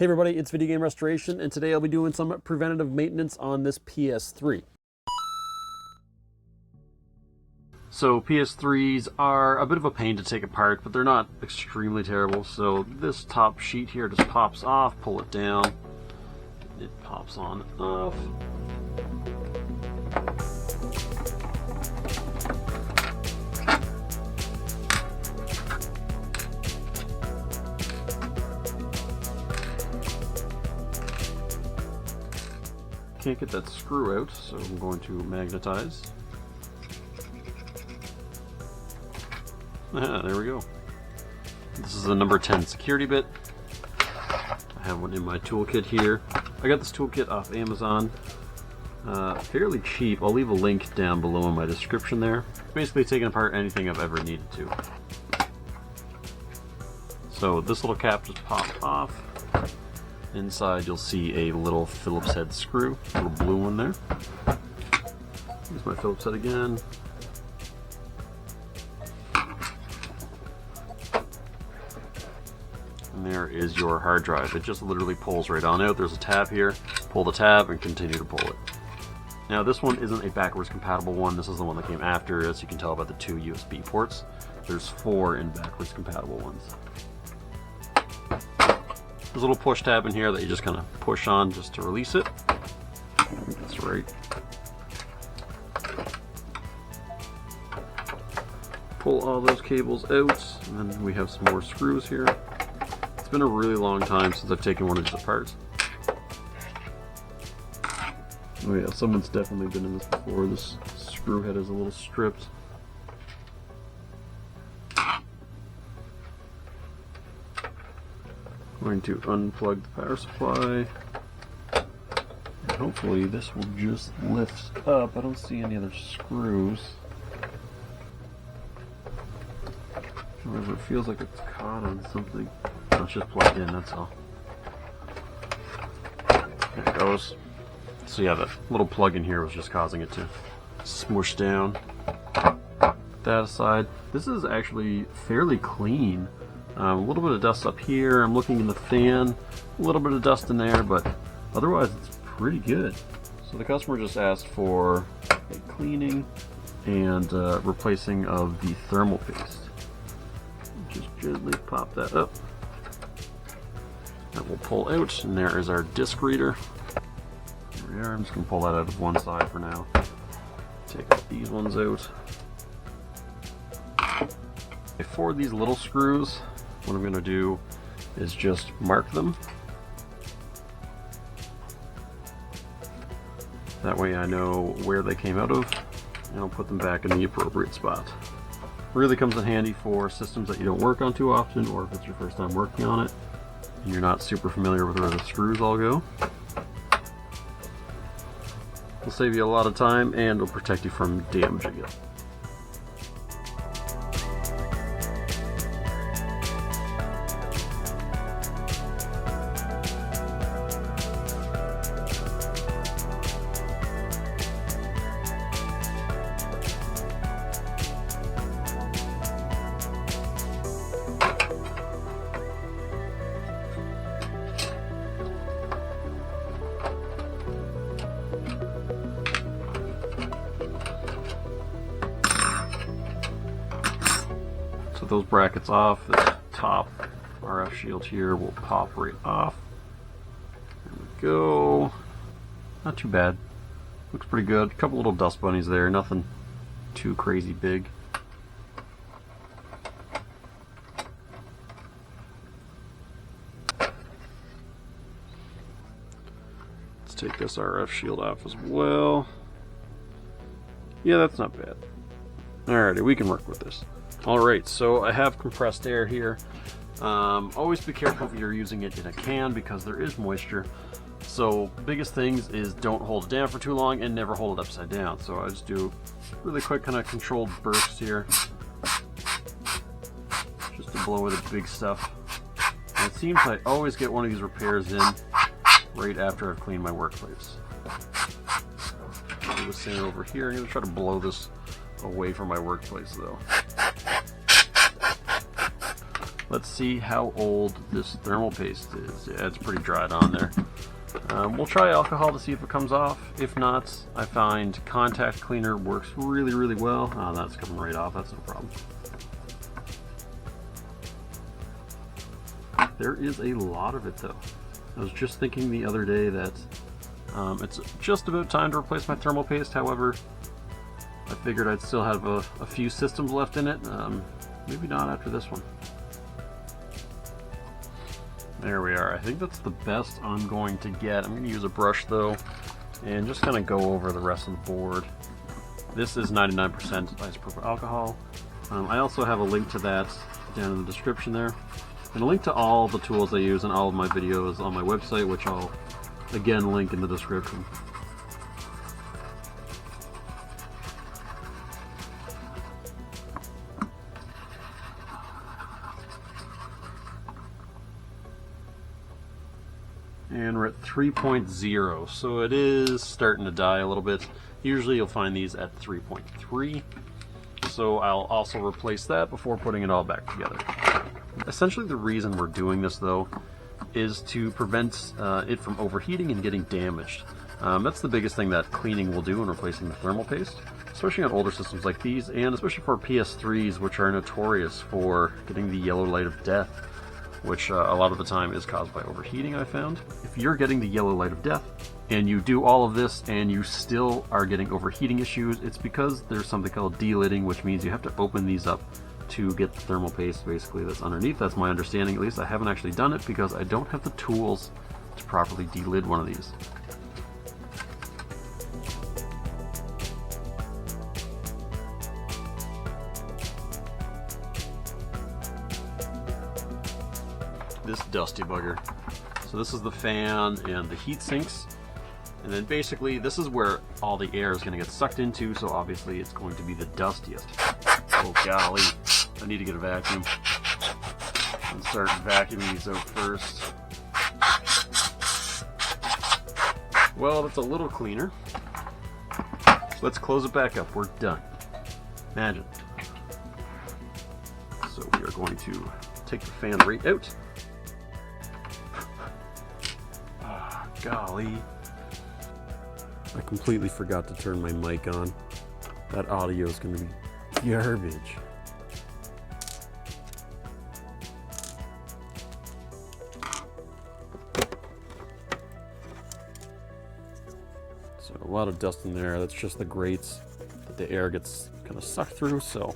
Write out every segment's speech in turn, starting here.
Hey everybody, it's Video Game Restoration, and today I'll be doing some preventative maintenance on this PS3. So PS3s are a bit of a pain to take apart, but they're not extremely terrible. So this top sheet here just pops off, pull it down, it pops on and off. Can't get that screw out, so I'm going to magnetize. There we go. This is the number 10 security bit. I have one in my toolkit here. I got this toolkit off Amazon. Fairly cheap. I'll leave a link down below in my description there. Basically taking apart anything I've ever needed to. So this little cap just popped off. Inside you'll see a little Phillips head screw, a little blue one there. Here's my Phillips head again. And there is your hard drive. It just literally pulls right on out. There's a tab here. Pull the tab and continue to pull it. Now this one isn't a backwards compatible one. This is the one that came after, as you can tell by the 2 USB ports. There's 4 in backwards compatible ones. There's a little push tab in here that you just kind of push on just to release it. That's right. Pull all those cables out, and then we have some more screws here. It's been a really long time since I've taken one of these apart. Oh yeah, someone's definitely been in this before. This screw head is a little stripped. Going to unplug the power supply, and hopefully this will just lift up. I don't see any other screws. However, it feels like it's caught on something. No, it's just plugged in, that's all. There it goes. So yeah, that little plug in here was just causing it to smoosh down. That aside, this is actually fairly clean. A little bit of dust up here. I'm looking in the fan, a little bit of dust in there, but otherwise it's pretty good. So the customer just asked for a cleaning and replacing of the thermal paste. Just gently pop that up. That will pull out, and there is our disc reader. Here we are. I'm just going to pull that out of one side for now. Take these ones out. For these little screws, what I'm going to do is just mark them. That way I know where they came out of, and I'll put them back in the appropriate spot. Really comes in handy for systems that you don't work on too often, or if it's your first time working on it and you're not super familiar with where the screws all go. It'll save you a lot of time and it'll protect you from damaging it. So those brackets off, this top RF shield here will pop right off. There we go. Not too bad. Looks pretty good. A couple little dust bunnies there, nothing too crazy big. Let's take this RF shield off as well. Yeah, that's not bad. Alrighty, we can work with this. Alright, so I have compressed air here. Always be careful if you're using it in a can because there is moisture. So biggest things is don't hold it down for too long and never hold it upside down. So I just do really quick kind of controlled bursts here. Just to blow away the big stuff. And it seems I always get one of these repairs in right after I've cleaned my workplace. Do the same over here. I'm going to try to blow this away from my workplace though. let's see how old this thermal paste is. Yeah, it's pretty dried on there. We'll try alcohol to see if it comes off. If not, I find contact cleaner works really, really well. That's coming right off, that's no problem. There is a lot of it though. I was just thinking the other day that it's just about time to replace my thermal paste. However, I figured I'd still have a few systems left in it. Maybe not after this one. There we are. I think that's the best I'm going to get. I'm going to use a brush though and just kind of go over the rest of the board. This is 99% isopropyl alcohol. I also have a link to that down in the description there. And a link to all the tools I use in all of my videos on my website, which I'll again link in the description. And we're at 3.0, so it is starting to die a little bit. Usually you'll find these at 3.3. So I'll also replace that before putting it all back together. Essentially the reason we're doing this though is to prevent it from overheating and getting damaged. That's the biggest thing that cleaning will do in replacing the thermal paste, especially on older systems like these, and especially for PS3s, which are notorious for getting the yellow light of death, which a lot of the time is caused by overheating, I found. If you're getting the yellow light of death and you do all of this and you still are getting overheating issues, it's because there's something called delidding, which means you have to open these up to get the thermal paste basically that's underneath. That's my understanding, at least. I haven't actually done it because I don't have the tools to properly delid one of these. This dusty bugger. So this is the fan and the heat sinks, and then basically this is where all the air is going to get sucked into, so obviously it's going to be the dustiest. Oh golly, I need to get a vacuum and start vacuuming these out first. Well, that's a little cleaner. Let's close it back up. We're done. Imagine. So we are going to take the fan right out. Golly. I completely forgot to turn my mic on. That audio is going to be garbage. So a lot of dust in there. That's just the grates that the air gets kind of sucked through. So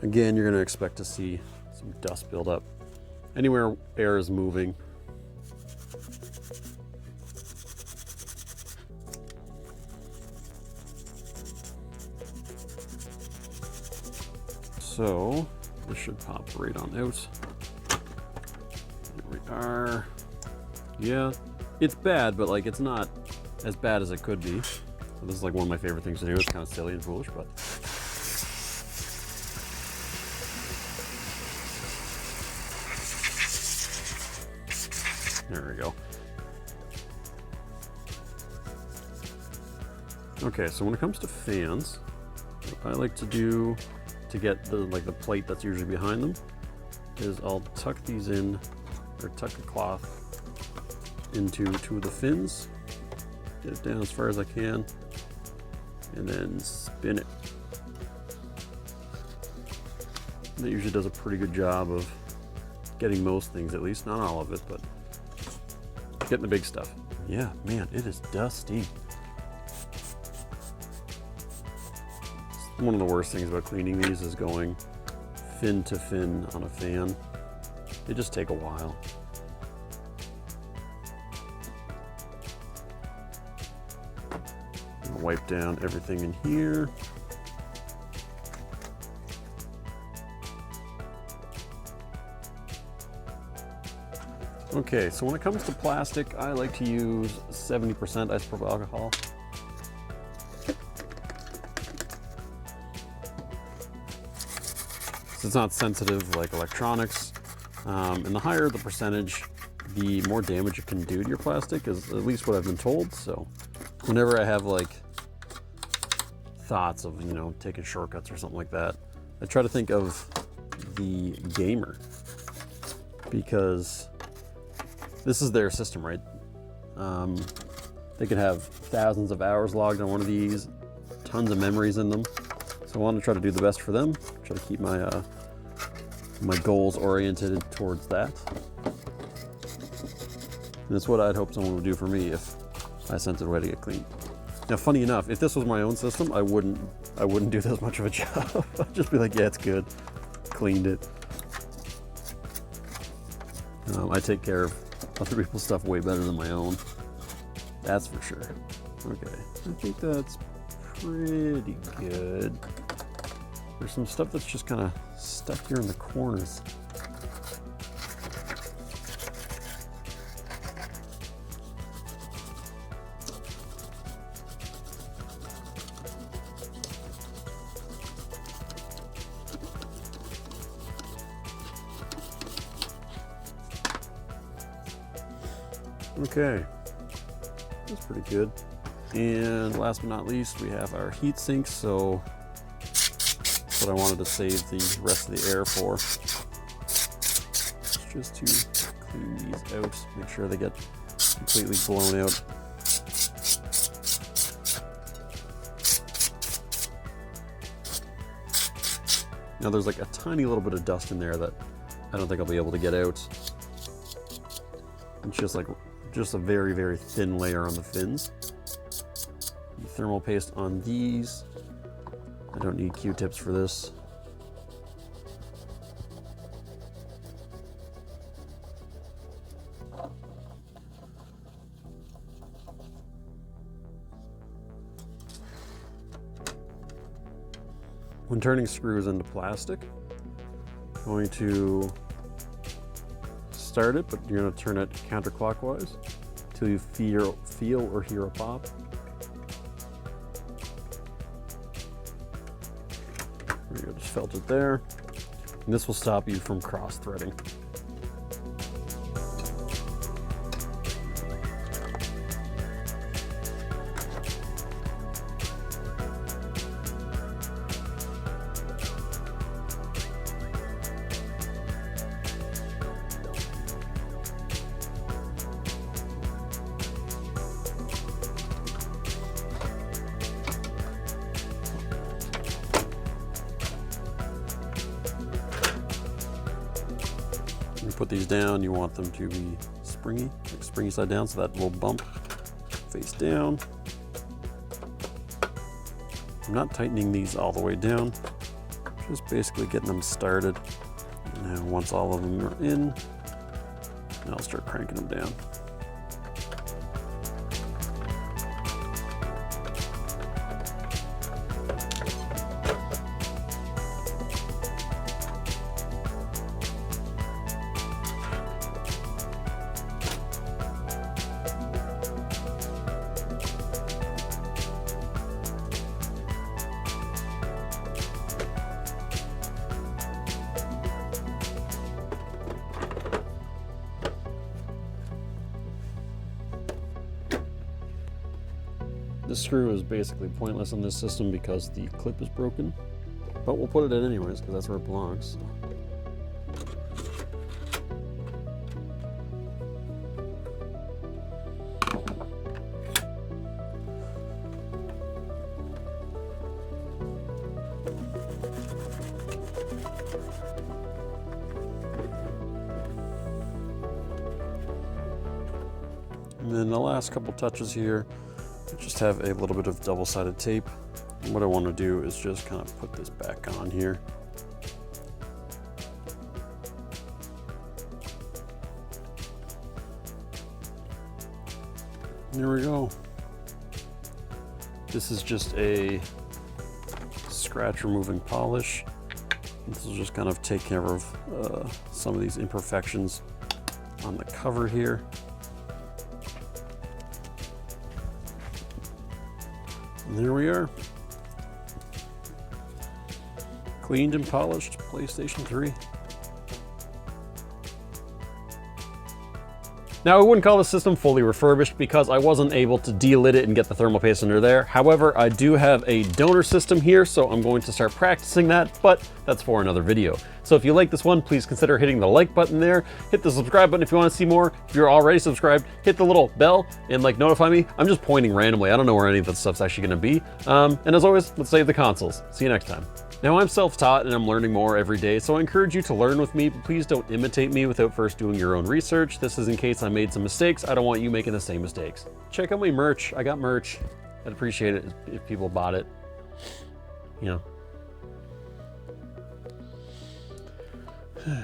again, you're going to expect to see some dust build up anywhere air is moving. So this should pop right on out. There we are. Yeah, it's bad, but like it's not as bad as it could be. So this is like one of my favorite things to do. It's kind of silly and foolish, but there we go. Okay, so when it comes to fans, what I like to do to get the plate that's usually behind them is I'll tuck these in, or tuck a cloth into two of the fins, get it down as far as I can, and then spin it. And that usually does a pretty good job of getting most things, at least not all of it, but getting the big stuff. Yeah, man, it is dusty. One of the worst things about cleaning these is going fin to fin on a fan. They just take a while. I'll wipe down everything in here. Okay, so when it comes to plastic, I like to use 70% isopropyl alcohol. It's not sensitive like electronics, and the higher the percentage, the more damage it can do to your plastic, is at least what I've been told. So whenever I have like thoughts of, you know, taking shortcuts or something like that, I try to think of the gamer. because this is their system, right? They could have thousands of hours logged on one of these, tons of memories in them. So I want to try to do the best for them, try to keep my my goals oriented towards that. And that's what I'd hope someone would do for me if I sent it away to get cleaned. Now, funny enough, if this was my own system, I wouldn't do this much of a job. I'd just be like, yeah, it's good, cleaned it. I take care of other people's stuff way better than my own. That's for sure. Okay, I think that's pretty good. There's some stuff that's just kind of stuck here in the corners. Okay, that's pretty good. And last but not least, we have our heat sinks. So that's what I wanted to save the rest of the air for. Just to clean these out, make sure they get completely blown out. Now there's like a tiny little bit of dust in there that I don't think I'll be able to get out. It's just a very, very thin layer on the fins. The thermal paste on these. I don't need Q-tips for this. When turning screws into plastic, I'm going to start it, but you're going to turn it counterclockwise until you feel or hear a pop. There you go, just felt it there. And this will stop you from cross-threading. Put these down, you want them to be springy, like springy side down, so that will bump face down. I'm not tightening these all the way down, just basically getting them started. And then once all of them are in, I'll start cranking them down. This screw is basically pointless on this system because the clip is broken, but we'll put it in anyways because that's where it belongs. So. And then the last couple touches here, just have a little bit of double-sided tape. And what I want to do is just kind of put this back on here. And there we go. This is just a scratch removing polish. This will just kind of take care of some of these imperfections on the cover here. And there we are. Cleaned and polished PlayStation 3. Now, I wouldn't call this system fully refurbished because I wasn't able to de-lid it and get the thermal paste under there. However, I do have a donor system here, so I'm going to start practicing that, but that's for another video. So if you like this one, please consider hitting the like button there. Hit the subscribe button if you want to see more. If you're already subscribed, hit the little bell and like notify me. I'm just pointing randomly. I don't know where any of that stuff's actually going to be. And as always, let's save the consoles. See you next time. Now, I'm self-taught and I'm learning more every day, so I encourage you to learn with me, but please don't imitate me without first doing your own research. This is in case I made some mistakes. I don't want you making the same mistakes. Check out my merch. I got merch. I'd appreciate it if people bought it. You know.